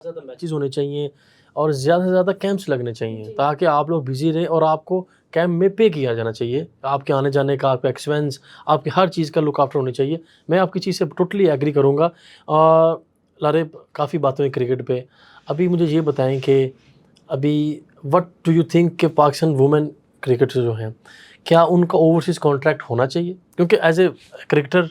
ज़्यादा मैचेस होने चाहिए और ज़्यादा से ज़्यादा कैंप्स लगने चाहिए ताकि आप लोग बिज़ी रहें और आपको कैंप में पे किया जाना चाहिए। आपके आने-जाने का, आपका एक्सपेंस, आपकी हर चीज़ का लुक आफ्टर होनी चाहिए। मैं आपकी चीज़ से टोटली एग्री करूँगा। लारे काफ़ी बातें हुई क्रिकेट पे। अभी मुझे ये बताएँ कि अभी व्हाट डू यू थिंक कि पाकिस्तान वुमेन क्रिकेटर जो हैं, क्या उनका ओवरसीज़ कॉन्ट्रैक्ट होना चाहिए? क्योंकि एज़ ए क्रिकेटर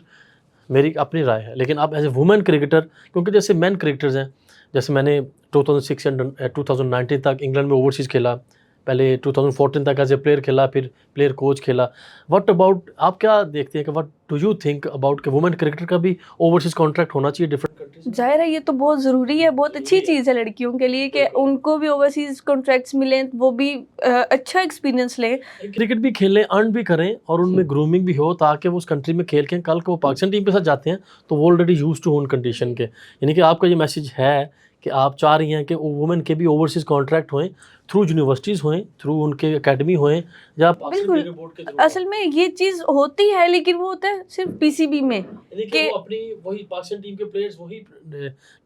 मेरी अपनी राय है, लेकिन आप एज़ ए वुमेन क्रिकेटर, क्योंकि जैसे मेन क्रिकेटर्स हैं, जैसे मैंने 2006 एंड 2019 तक इंग्लैंड में ओवरसीज़ खेला, पहले 2014 तक एज़ ए प्लेयर खेला, फिर प्लेयर कोच खेला। व्हाट अबाउट, आप क्या देखते हैं कि what do you think about कि वुमेन क्रिकेटर का भी ओवरसीज़ कॉन्ट्रैक्ट होना चाहिए डिफरेंट कंट्रीज़ में? ज़ाहिर है ये तो बहुत ज़रूरी है, बहुत अच्छी ज़रूरी है। चीज़ है लड़कियों के लिए कि बिल्कुल। उनको भी ओवरसीज़ कॉन्ट्रैक्ट्स मिलें, वो भी अच्छा एक्सपीरियंस लें। क्रिकेट भी खेलें, अर्न भी करें और उनमें ग्रूमिंग भी हो ताकि वो उस कंट्री में खेल के कल को वो पाकिस्तान टीम के साथ जाते हैं तो वो ऑलरेडी यूज्ड टू उन कंडीशन के। यानी कि आपका ये मैसेज है कि आप चाह रही हैं कि वुमेन के भी ओवरसीज़ कॉन्ट्रैक्ट होएँ, थ्रू यूनिवर्सिटीज़ होएँ, थ्रू उनके अकेडमी होएँ या पाकिस्तान बिल्कुल, क्रिकेट बोर्ड के थ्रू हों। असल में ये चीज़ होती है लेकिन वो होता है सिर्फ़ पीसीबी में यानी कि कि वो अपनी वही पाकिस्तान टीम के प्लेयर्स वही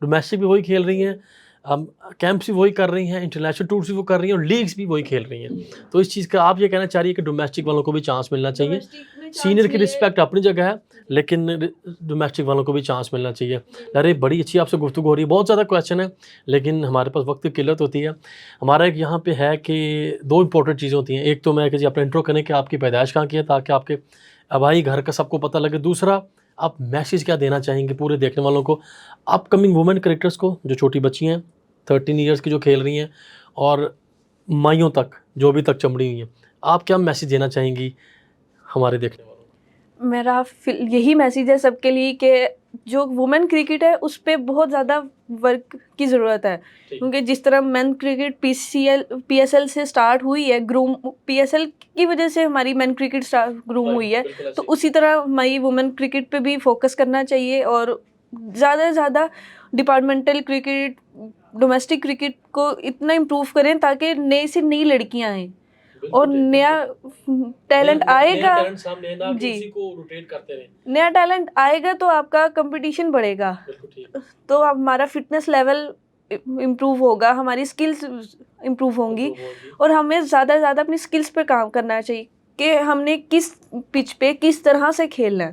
डोमेस्टिक भी वही खेल रही हैं, कैंप्स भी वही कर रही हैं, इंटरनेशनल टूर्स भी वो कर रही हैं और लीग्स भी वही खेल रही हैं। तो इस चीज़ का आप ये कहना चाह रही है कि डोमेस्टिक वालों को भी चांस मिलना चाहिए। डोमेस्टिक में चांस सीनियर की मिले। रिस्पेक्ट अपनी जगह है, लेकिन डोमेस्टिक वालों को भी चांस मिलना चाहिए। अरे बड़ी अच्छी आपसे गुफ्तगू हो रही है, बहुत ज़्यादा क्वेश्चन है, लेकिन हमारे पास वक्त की किल्लत होती है। हमारा एक यहाँ पे है कि 2 इंपॉर्टेंट चीज़ें होती हैं। एक तो मैं कि जी अपना इंट्रो करें कि आपकी पैदाइश कहाँ की है ताकि आपके आबाई घर का सबको पता लगे। दूसरा, आप मैसेज क्या देना चाहेंगे पूरे देखने वालों को, अपकमिंग वुमेन क्रिकेटर्स को, जो छोटी बच्ची हैं 13 ईयर्स की जो खेल रही हैं, और माइयों तक जो अभी तक चमड़ी हुई हैं, आप क्या मैसेज देना चाहेंगी हमारे देखने वालों को? मेरा यही मैसेज है सबके लिए कि जो वुमेन क्रिकेट है उस पे बहुत ज़्यादा वर्क की ज़रूरत है, क्योंकि जिस तरह मेन क्रिकेट पीएसएल से स्टार्ट हुई है, ग्रूम पीएसएल की वजह से हमारी मेन क्रिकेट ग्रूम हुई है, बिल्कुल तो ऐसे उसी तरह हमारी वुमेन क्रिकेट पे भी फोकस करना चाहिए और ज़्यादा से ज़्यादा डिपार्टमेंटल क्रिकेट, डोमेस्टिक क्रिकेट को इतना इम्प्रूव करें ताकि नई से नई लड़कियां आएँ और नया टैलेंट आएगा। टैलेंट सामने ना कि जी, उसी को रोटेट करते रहें। नया टैलेंट आएगा तो आपका कंपटीशन बढ़ेगा, बिल्कुल ठीक। तो हमारा फिटनेस लेवल इम्प्रूव होगा, हमारी स्किल्स इम्प्रूव होंगी इम्प्रूव होगी। और हमें ज़्यादा से ज़्यादा अपनी स्किल्स पे काम करना चाहिए कि हमने किस पिच पे किस तरह से खेलना है।